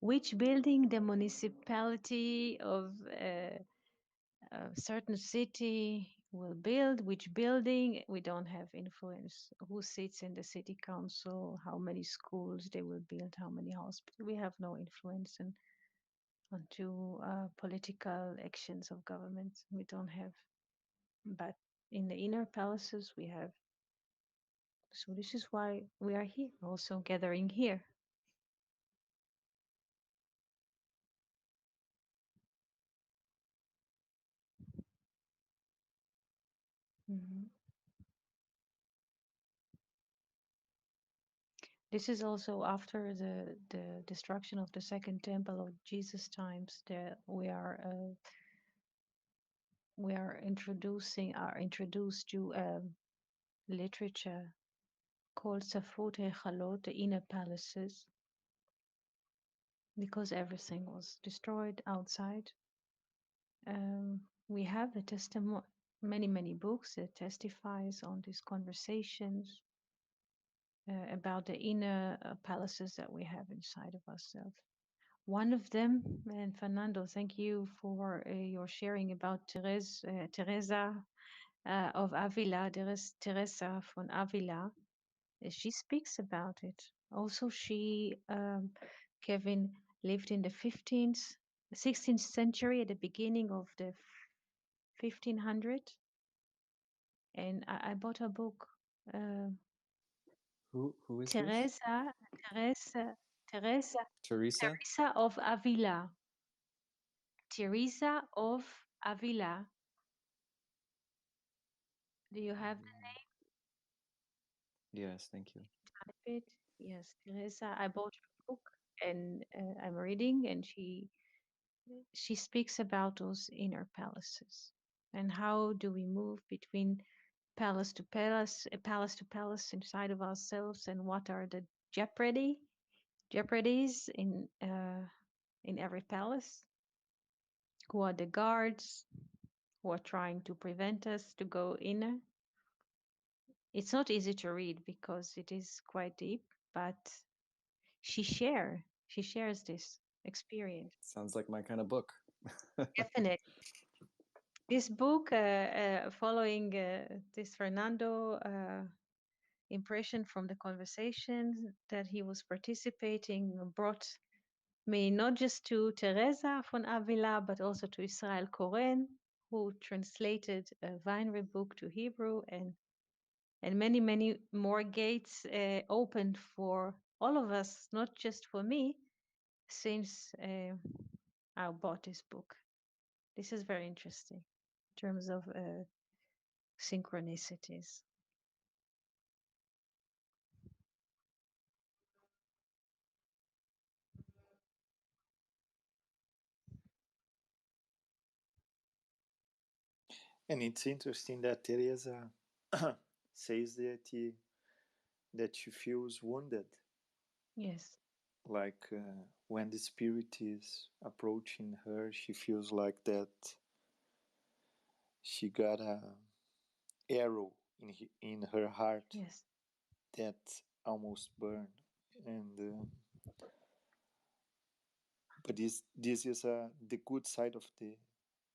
Which building the municipality of a certain city will build, which building we don't have influence. Who sits in the city council, how many schools they will build, how many hospitals, we have no influence onto political actions of government. We don't have, but in the inner palaces we have. So this is why we are here, also gathering here. Mhm. This is also after the destruction of the second temple of Jesus times. That we are introduced to literature called Safot Chalot, the inner palaces, because everything was destroyed outside. We have a testimony, many books that testifies on these conversations about the inner palaces that we have inside of ourselves. One of them, and Fernando, thank you for your sharing about Teresa of Avila, Teresa von Avila. She speaks about it. Also, Kevin, lived in the 16th century, at the beginning of the 1500, and I bought a book. Uh, Who is this? Teresa, Teresa, Teresa, Teresa? Teresa of Avila. Teresa of Avila. Do you have Yes, thank you. it? Yes, Teresa. I bought her book and I'm reading, and she speaks about those inner palaces and how do we move between palace to palace inside of ourselves, and what are the jeopardies in in every palace, who are the guards, who are trying to prevent us to go in. It's not easy to read because it is quite deep, but she shares this experience. Sounds like my kind of book. Definitely. This book, following this Fernando impression from the conversations that he was participating, brought me not just to Teresa von Avila, but also to Israel Koren, who translated a Weinreb book to Hebrew, and many, many more gates opened for all of us, not just for me, since I bought this book. This is very interesting in terms of synchronicities. And it's interesting that Teresa says that she feels wounded, Yes, like when the spirit is approaching her, she feels like that she got a arrow in her heart yes, that almost burned. And but this is the good side of the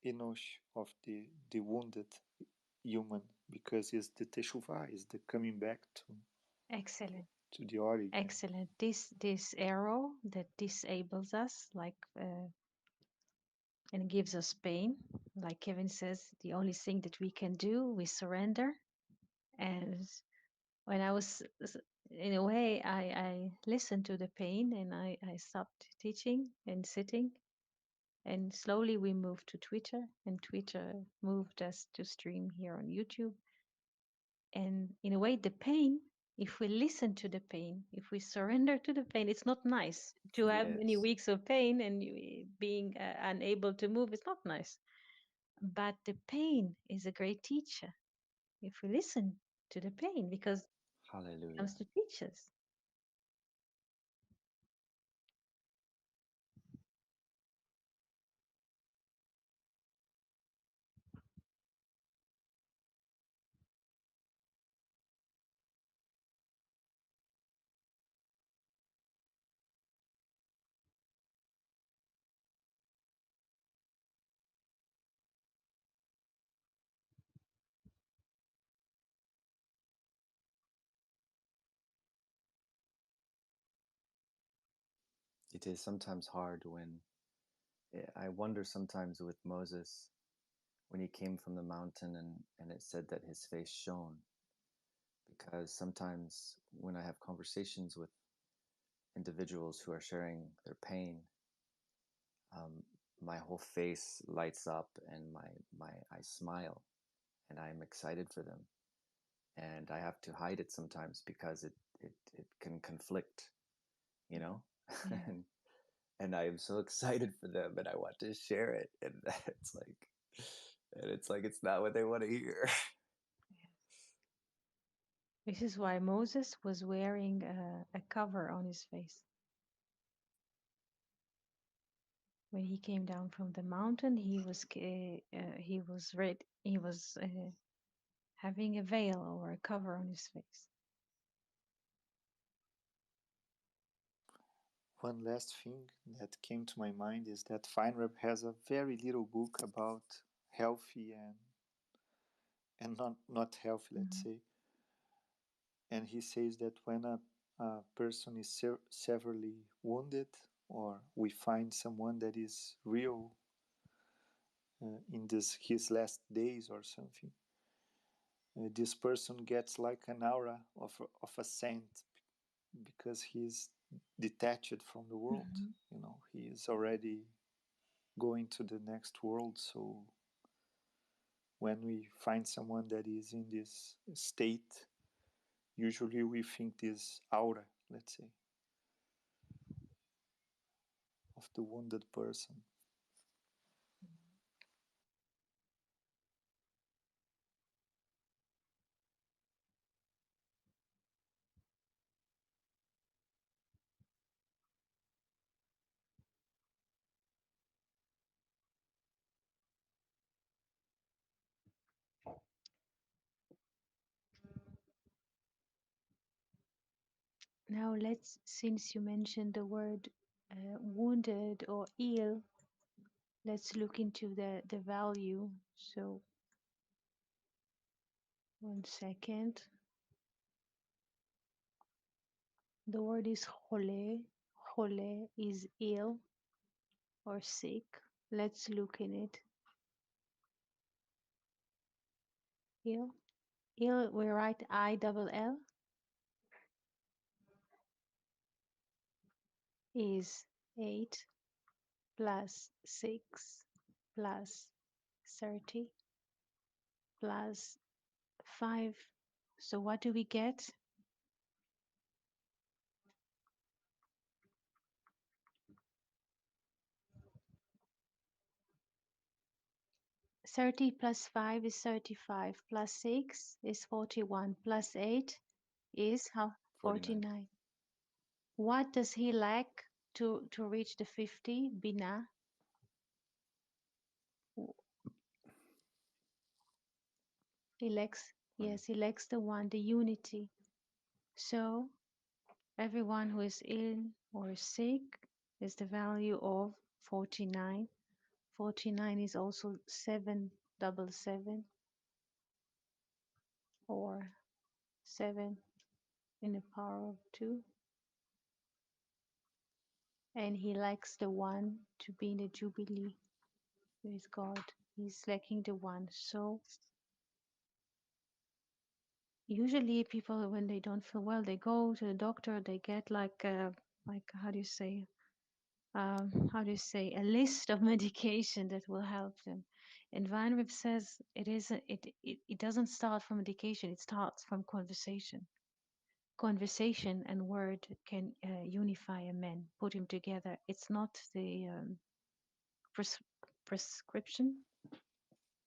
Enosh, of the wounded human, because it's the teshuvah, is the coming back excellent, to the origin. excellent. This arrow that disables us, like and gives us pain, like Kevin says, the only thing that we can do, we surrender. And when I was in a way, I listened to the pain and I stopped teaching and sitting. And slowly we moved to Twitter, and Twitter moved us to stream here on YouTube. And in a way, the pain, if we listen to the pain, if we surrender to the pain, it's not nice to have many Yes. weeks of pain and being unable to move. It's not nice. But the pain is a great teacher if we listen to the pain, because it Hallelujah. comes to teach us. It is sometimes hard when I wonder sometimes with Moses when he came from the mountain and it said that his face shone, because sometimes when I have conversations with individuals who are sharing their pain, um, my whole face lights up and my I smile and I'm excited for them, and I have to hide it sometimes because it can conflict, you know. Yeah. and and I am so excited for them and I want to share it, and it's like it's not what they want to hear. This is why Moses was wearing a cover on his face. When he came down from the mountain, he was red. He was having a veil or a cover on his face. One last thing that came to my mind is that Feinreb has a very little book about healthy and not healthy, let's Mhm. say. And he says that when a person is severely wounded, or we find someone that is real in his last days or something, this person gets like an aura of a saint, because he's detached from the world. Mhm. You know, he is already going to the next world. So when we find someone that is in this state, usually we think this aura, let's say, of the wounded person. Now let's, since you mentioned the word wounded or ill, let's look into the value. So 1 second. The word is chole. Chole is ill or sick. Let's look in it. Ill. Ill, we write I-double-L, is 8 plus 6 plus 30 plus 5. So what do we get? 30 plus 5 is 35, plus 6 is 41, plus 8 is how? 49. 49. What does he lack to reach the 50? Bina. He lacks, One. yes, he lacks the one, the unity. So everyone who is ill or sick is the value of 49. 49 is also 777 or 7 in the power of 2. And he lacks the one to be in the Jubilee with God. He's lacking the one. So usually people, when they don't feel well, they go to the doctor, they get like how do you say, a list of medication that will help them. And Weinrib says it doesn't start from medication, it starts from conversation. Conversation and word can unify a man, put him together. It's not the pres- prescription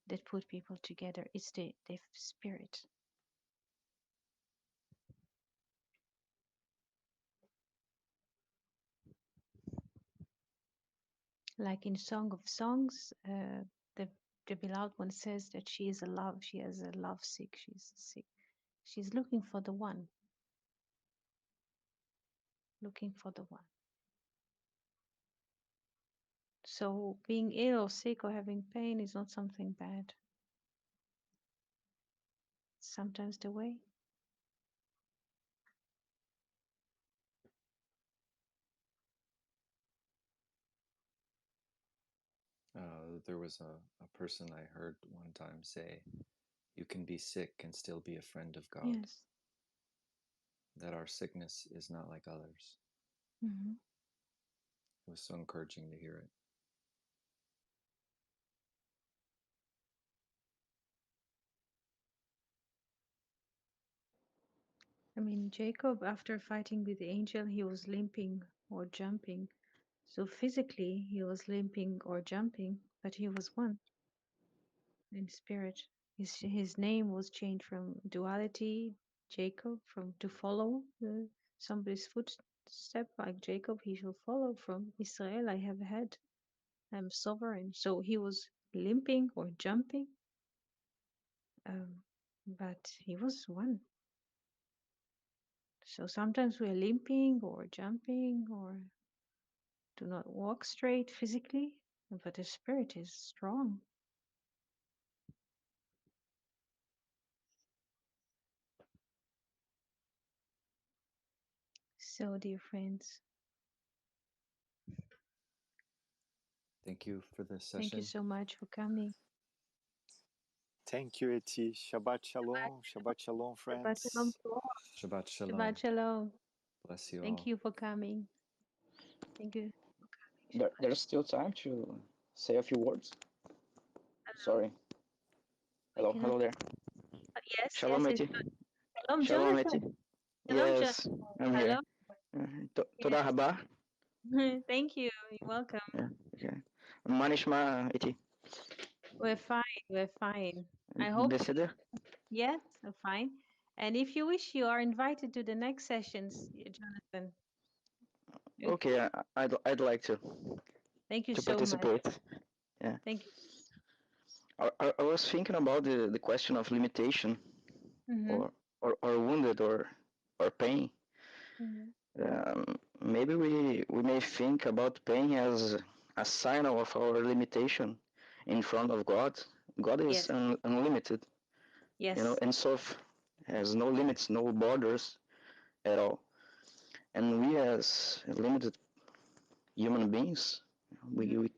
that put people together, it's the spirit. Like in Song of Songs, the the beloved one says that she is a love, she has a love sick, she's sick. She's looking for the one, looking for the one. So being ill or sick or having pain is not something bad. It's sometimes the way. There was a person I heard one time say, you can be sick and still be a friend of God, Yes. that our sickness is not like others. Hmm. It was so encouraging to hear it. I mean, Jacob, after fighting with the angel, he was limping or jumping. So physically, he was limping or jumping, but he was one in spirit. His name was changed from duality, Jacob, from to follow somebody's footstep like Jacob, he shall follow, from Israel, I have a head, I'm sovereign. So he was limping or jumping, but he was one. So sometimes we are limping or jumping or do not walk straight physically, but the spirit is strong. So, dear friends, Thank you for this thank you session. so much for coming. Thank you, Eti. Shabbat shalom. Shabbat shalom, Shabbat shalom friends. to all. Shabbat Shabbat shalom. shalom. Bless you Thank all. you for coming. Thank you for coming. There's still time to say a few words. Sorry. We Hello, cannot. hello there. Yes, Shalom, yes. It's Eti. shalom, Shalom, Eti. Jonathan. Shalom, Jonathan. Yes, I'm Hello. here. Toda Yes. rabah. Thank you. You're welcome. Yeah, okay. Manishma, Eti. We're fine. We're fine. I hope. Beseder? Yes, we're fine. And if you wish, you are invited to the next sessions, Jonathan. Okay. Okay, I'd like Thank you to so much. participate. Yeah. Thank you. I was thinking about the question of limitation Mm-hmm. or wounded or pain. Mm-hmm. Maybe we may think about pain as a sign of our limitation in front of God. God is Yes. unlimited, Yes. and so has no limits, no borders at all. And we as limited human beings, Mm-hmm. we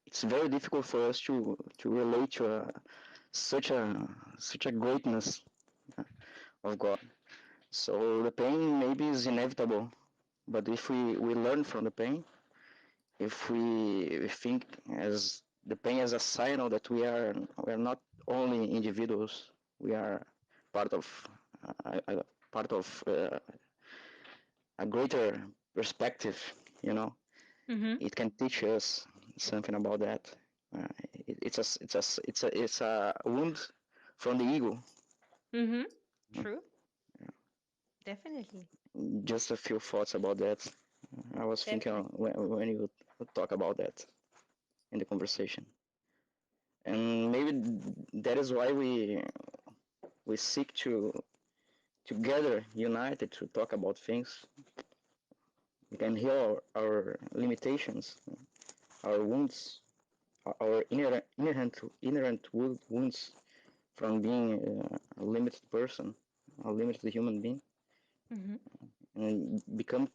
it's very difficult for us to relate to such a greatness of God. So the pain maybe is inevitable, but if we learn from the pain, if we think as the pain as a signal that we are not only individuals, we are part of a part of a greater perspective, you know, Mm-hmm. it can teach us something about that. It's a wound from the ego. Mm-hmm. True. Definitely. Just a few thoughts about that. I was thinking Definitely. when you talk about that in the conversation, and maybe that is why we seek to together united to talk about things. We can heal our limitations, our wounds, our inherent wounds from being a limited person, a limited human being, Mm-hmm. and become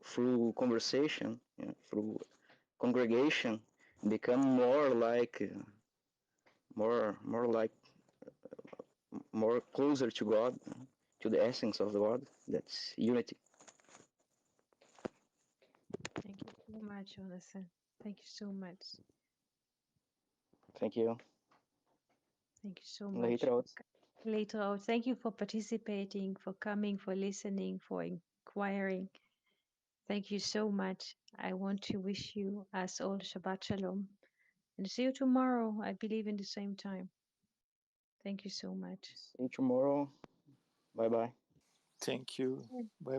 through conversation, through congregation, become more like more closer to God, to the essence of the God. That's unity. Thank you so much, Jonathan. Thank you so much. Thank you. Thank you so much Later for out. later on. Thank you for participating, for coming, for listening, for inquiring. Thank you so much. I want to wish you, as all, Shabbat Shalom. And see you tomorrow, I believe, in the same time. Thank you so much. See you tomorrow. Bye bye. Thank you. Bye bye.